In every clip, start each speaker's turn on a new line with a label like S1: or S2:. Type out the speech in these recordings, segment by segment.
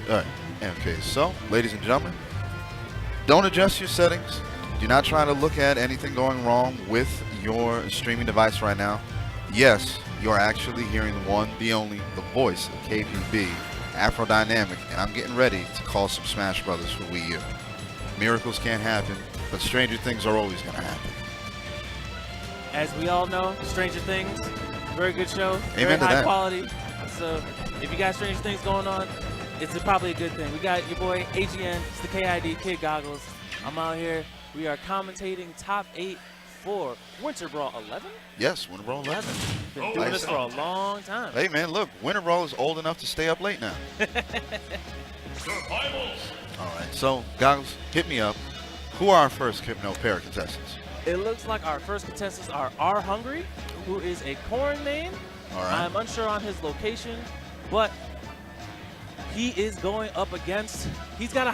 S1: All right. Okay, so, ladies and gentlemen, don't adjust your settings. Do not try to look at anything going wrong with your streaming device right now. Yes, you're actually hearing the one, the only, the voice of KPB, Afro Dynamic, and I'm getting ready to call some Smash Brothers for Wii U. Miracles can't happen, but stranger things are always going to happen.
S2: As we all know, Stranger Things, very good show, very
S1: Amen to
S2: high
S1: that.
S2: quality. So if you got Stranger Things going on, it's probably a good thing. We got your boy AGN, it's the KID Kid Goggles. I'm out here. We are commentating top 8 for Winter Brawl 11?
S1: Yes, Winter Brawl 11.
S2: Been doing this for a long time.
S1: Hey man, look, Winter Brawl is old enough to stay up late now. All right, so Goggles, hit me up. Who are our first pair of contestants?
S2: It looks like our first contestants are R Hungry, who is a corn name.
S1: All right.
S2: I'm unsure on his location, but he is going up against. He's got a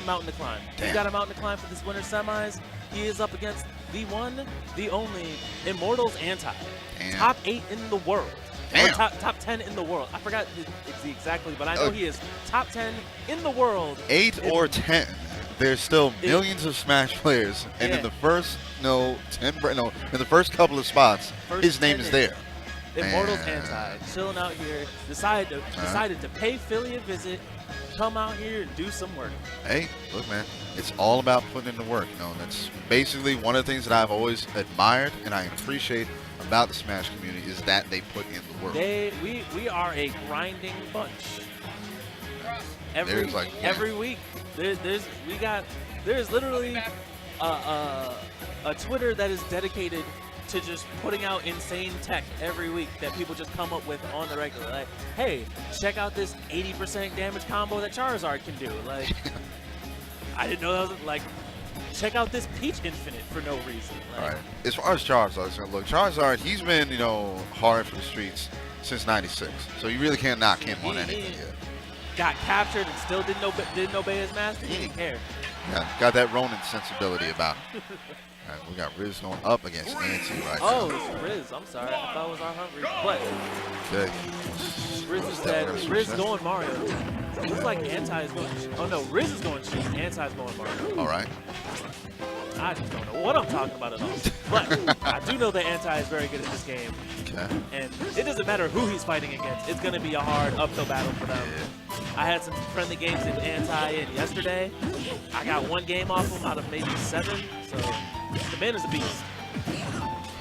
S2: mountain to climb.
S1: Damn.
S2: He's got a mountain to climb for this winter semis. He is up against the one, the only Immortals Anti,
S1: Damn.
S2: top 8 in the world.
S1: Damn.
S2: Or top 10 in the world. I forgot exactly, but I know he is top 10 in the world.
S1: 8 or 10. There's still millions of Smash players, and in the first in the first couple of spots, his name is there.
S2: Immortals Anti, chilling out here, decided to pay Philly a visit, come out here and do some work.
S1: Hey, look, man, it's all about putting in the work. You know, that's basically one of the things that I've always admired and I appreciate about the Smash community is that they put in the work.
S2: We are a grinding bunch. Every week, there's literally a Twitter that is dedicated to just putting out insane tech every week that people just come up with on the regular. Like, hey, check out this 80% damage combo that Charizard can do. Like, I didn't know that was like, check out this Peach Infinite for no reason. Like,
S1: all right. As far as Charizard, look, Charizard, he's been, hard for the streets since '96, so you really can't knock him on anything yet.
S2: Got captured and still didn't obey his master. He didn't care.
S1: Yeah, got that Ronin sensibility about him. All right, we got Riz going up against Nancy right now.
S2: Oh, it's Riz. I'm sorry. I thought it was our Hungry. But
S1: Okay.
S2: Riz is dead. Riz going Mario. Looks like Anti is going. Oh no, Riz is going Cheese. Anti is going Mario.
S1: All right.
S2: I just don't know what I'm talking about at all. But I do know that Anti is very good at this game.
S1: Okay.
S2: And it doesn't matter who he's fighting against. It's going to be a hard uphill battle for them. I had some friendly games in Anti and yesterday. I got one game off him out of maybe 7. So the man is a beast.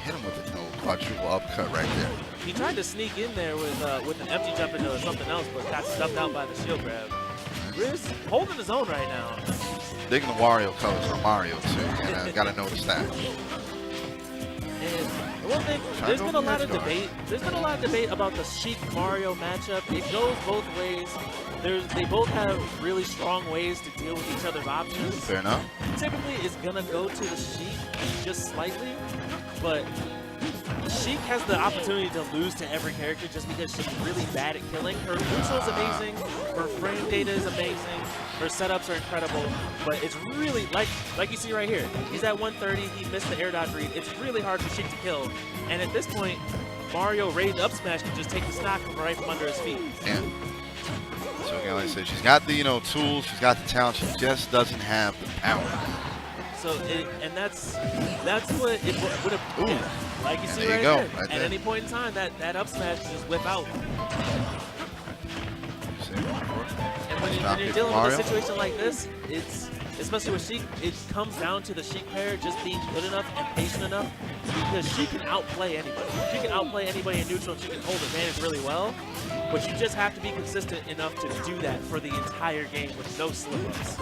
S1: Hit him with a quadruple uppercut right there.
S2: He tried to sneak in there with an empty jump into something else, but got stuffed out by the shield grab. Riz holding his own right now.
S1: Digging the Wario colors for Mario too. Gotta notice that.
S2: And one thing, there's been a lot of debate. There's been a lot of debate about the Sheik Mario matchup. It goes both ways. They both have really strong ways to deal with each other's options.
S1: Fair enough.
S2: Typically, it's gonna go to the Sheik just slightly, but Sheik has the opportunity to lose to every character just because she's really bad at killing. Her neutral is amazing, her frame data is amazing, her setups are incredible, but it's really, like you see right here, he's at 130, he missed the air dodge read. It's really hard for Sheik to kill, and at this point, Mario raised up smash can just take the stock right from under his feet.
S1: Yeah. So again, like I said, she's got the tools, she's got the talent, she just doesn't have the power.
S2: So, and that's what it would have. Like you see
S1: there
S2: right
S1: you go,
S2: there.
S1: right
S2: At
S1: there.
S2: any point in time, that up smash just whip out. And when you're dealing with a situation like this, it's especially with Sheik, it comes down to the Sheik player just being good enough and patient enough because she can outplay anybody. She can outplay anybody in neutral and she can hold advantage really well, but you just have to be consistent enough to do that for the entire game with no slip-ups.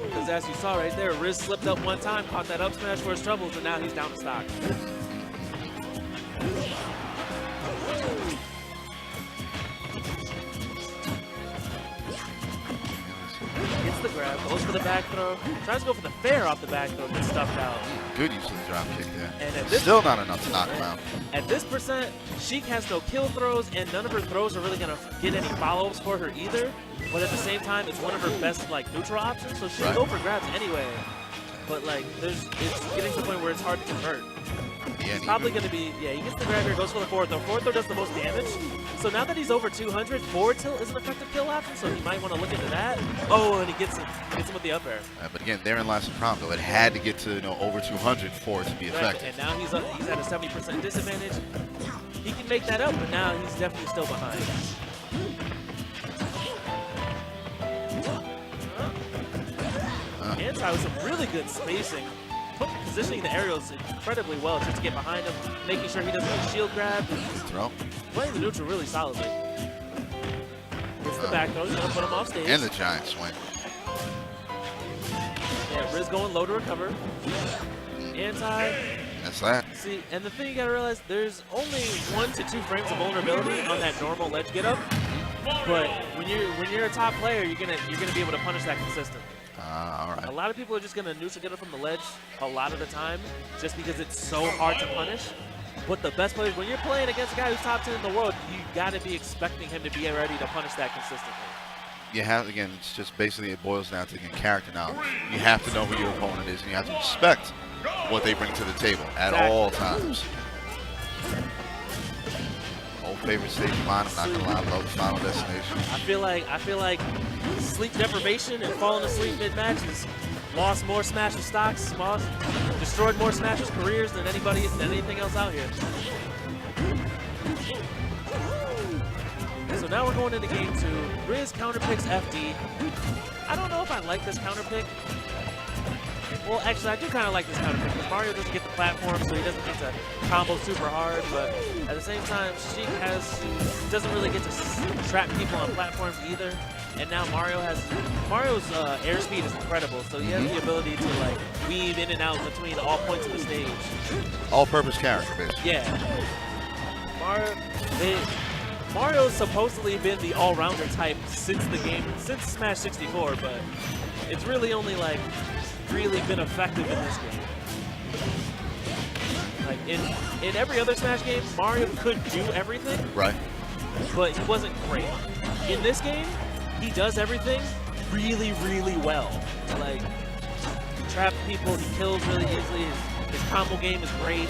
S2: Because as you saw right there, Riz slipped up one time, caught that up smash for his troubles, and now he's down to stock. Gets the grab, goes for the back throw, tries to go for the fair off the back throw, gets stuffed out.
S1: Good use of the drop kick there.
S2: And at this
S1: Still not enough to knock him out.
S2: At this percent, Sheik has no kill throws, and none of her throws are really going to get any follow-ups for her either. But at the same time, it's one of her best like neutral options, so she'll go for grabs anyway. But like, it's getting to the point where it's hard to convert.
S1: Yeah,
S2: It's probably going to be, he gets the grab here, goes for the forward throw. Forward throw does the most damage. So now that he's over 200, forward tilt is an effective kill option, so he might want to look into that. Oh, and he gets him with the up air.
S1: But again, therein lies the problem, though. It had to get to over 200 for it to be effective.
S2: And now he's at a 70% disadvantage. He can make that up, but now he's definitely still behind. Anti with some really good spacing. Positioning the aerials incredibly well just to get behind him, making sure he doesn't get shield grab.
S1: Throw.
S2: Playing the neutral really solidly. Gets the back throw, he's going to put him off stage.
S1: And the giant swing.
S2: Yeah, Riz going low to recover. Anti.
S1: That's that.
S2: See, and the thing you got to realize, there's only 1 to 2 frames of vulnerability on that normal ledge get up. But when you're a top player, you're gonna be able to punish that consistently.
S1: All right.
S2: A lot of people are just going to neutral get up from the ledge a lot of the time just because it's so hard to punish. But the best players, when you're playing against a guy who's top 10 in the world, you got to be expecting him to be ready to punish that consistently.
S1: You have, again, it's just basically it boils down to, again, character knowledge. You have to know who your opponent is, and you have to respect what they bring to the table at all times. Old favorite stage of mine, I'm not going to lie, I love the Final Destination.
S2: I feel like sleep deprivation and falling asleep mid-match has lost more Smashers stocks, destroyed more Smashers careers than anything else out here. So now we're going into game 2. Riz counterpicks FD. I don't know if I like this counterpick. Well, actually, I do kind of like this counterpick because Mario doesn't get the platform, so he doesn't get to combo super hard. But at the same time, Sheik doesn't really get to trap people on platforms either. And now Mario's airspeed is incredible, so he has the ability to like weave in and out between all points of the stage.
S1: All-purpose character, basically.
S2: Yeah. Mario's supposedly been the all-rounder type since Smash 64, but it's really only like really been effective in this game. Like in every other Smash game, Mario could do everything,
S1: Right.
S2: but he wasn't great. In this game, he does everything really, really well. Like, he traps people, he kills really easily, his combo game is great.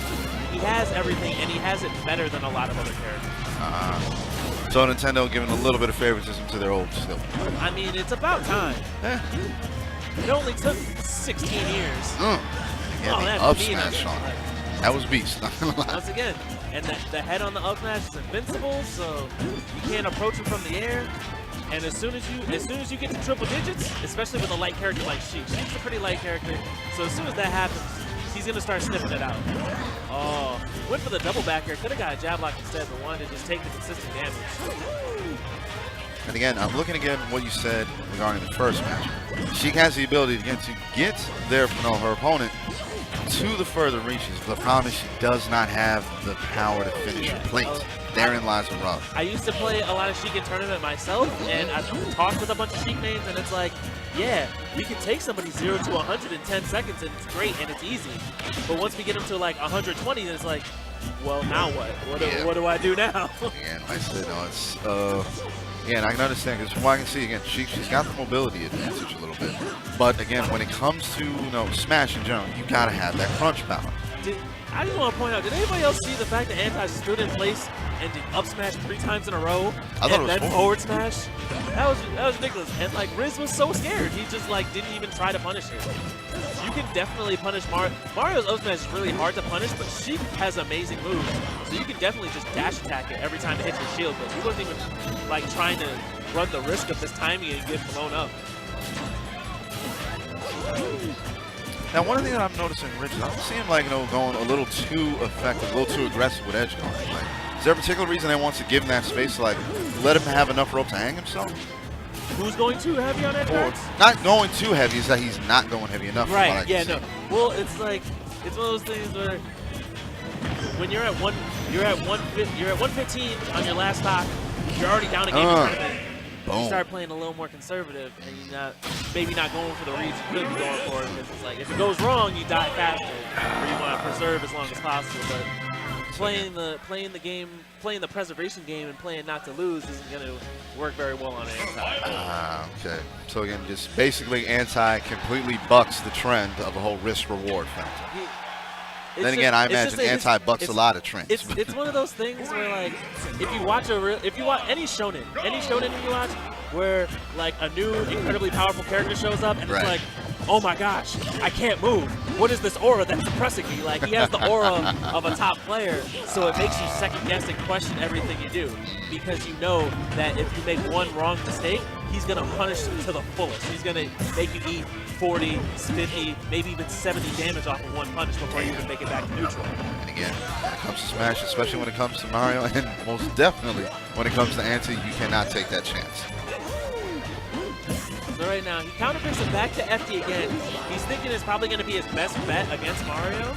S2: He has everything, and he has it better than a lot of other characters.
S1: So Nintendo giving a little bit of favoritism to their old still.
S2: I mean, it's about time. It only took 16 years.
S1: Yeah, the
S2: that's
S1: up
S2: mean.
S1: smash on it. That was beast, not gonna lie.
S2: Once again, and the head on the up smash is invincible, so you can't approach him from the air. And as soon as you get to triple digits, especially with a light character like Sheik, Sheik's a pretty light character, so as soon as that happens, he's gonna start sniffing it out. Oh, went for the double back air, could have got a jab lock instead, but wanted to just take the consistent damage.
S1: And again, I'm looking again at what you said regarding the first match. Sheik has the ability again to get her opponent to the further reaches. The problem is she does not have the power to finish her plates. Therein lies the rub.
S2: I used to play a lot of Sheik in tournament myself, and I've talked with a bunch of Sheik names, and it's like, yeah, we can take somebody 0 to 100 in 10 seconds, and it's great, and it's easy. But once we get them to like 120, then it's like, well, now what? What do I do now?
S1: Again, like I said, no, it's again, I can understand because from what I can see, again, she's got the mobility advantage a little bit. But again, when it comes to Smash in general, you gotta have that crunch power.
S2: I just want to point out, did anybody else see the fact that Anti stood in place and did up smash 3 times in a row?
S1: I thought it was
S2: then
S1: cool.
S2: Forward smash? That was ridiculous. And like Riz was so scared, he just like didn't even try to punish it. You can definitely punish Mario. Mario's up smash is really hard to punish, but Sheik has amazing moves. So you can definitely just dash attack it every time it hits your shield, but he wasn't even like trying to run the risk of this timing and get blown up.
S1: Now, one thing that I'm noticing, Rich, is I'm seeing like, going a little too effective, a little too aggressive with edge guard. Like, is there a particular reason they want to give him that space to like let him have enough rope to hang himself?
S2: Who's going too heavy on edge guards?
S1: Not going too heavy, is that he's not going heavy enough.
S2: Right, yeah, no. Well, it's like, it's one of those things where when you're at 115 on your last stock, you're already down a game in tournament. You start playing a little more conservative, and you're maybe not going for the reads you could be going for, because it's like, if it goes wrong, you die faster, or you want to preserve as long as possible. But playing the preservation game and playing not to lose isn't going to work very well on anti.
S1: Okay. So again, just basically anti completely bucks the trend of the whole risk reward factor. Then again, I imagine anti bucks a lot of trends.
S2: It's one of those things where, like, if you watch any shonen you watch, where like a new incredibly powerful character shows up and it's like, oh my gosh, I can't move. What is this aura that's suppressing me? Like, he has the aura of a top player, so it makes you second guess and question everything you do, because you know that if you make one wrong mistake, he's gonna punish you to the fullest. He's gonna make you eat 40, 50, maybe even 70 damage off of one punch before you even make it back to neutral.
S1: And again, when it comes to Smash, especially when it comes to Mario, and most definitely when it comes to Anti, you cannot take that chance.
S2: So right now, he counterpicks it back to FD again. He's thinking it's probably going to be his best bet against Mario.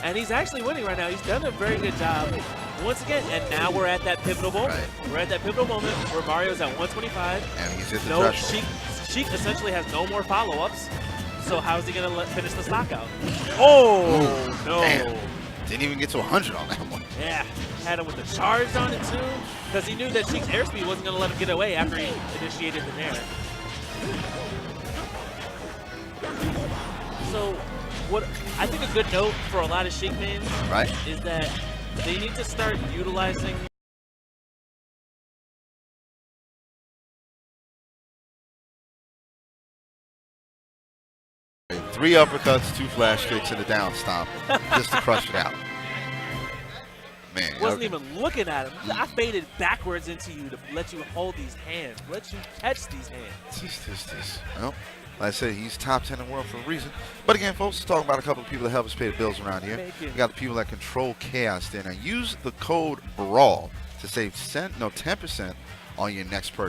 S2: And he's actually winning right now. He's done a very good job. Once again, and now we're at that pivotal moment. We're at that pivotal moment where Mario's at 125.
S1: And he's hit the threshold.
S2: Sheik essentially has no more follow-ups. So how's he going to finish the stock out? Oh, no.
S1: Damn. Didn't even get to 100 on that one.
S2: Yeah, had him with the charge on it too, because he knew that Sheik's airspeed wasn't going to let him get away after he initiated the nair. So, what I think a good note for a lot of Sheik mains is that they need to start utilizing
S1: three uppercuts, 2 flash kicks, and a down stomp just to crush it out. Man,
S2: wasn't even looking at him. I faded backwards into you to let you hold these hands, let you catch these hands.
S1: Well, like I said, he's top 10 in the world for a reason. But again, folks, let's talk about a couple of people that help us pay the bills around here. We got the people that control chaos there. Now, use the code BRAWL to save 10% on your next purchase.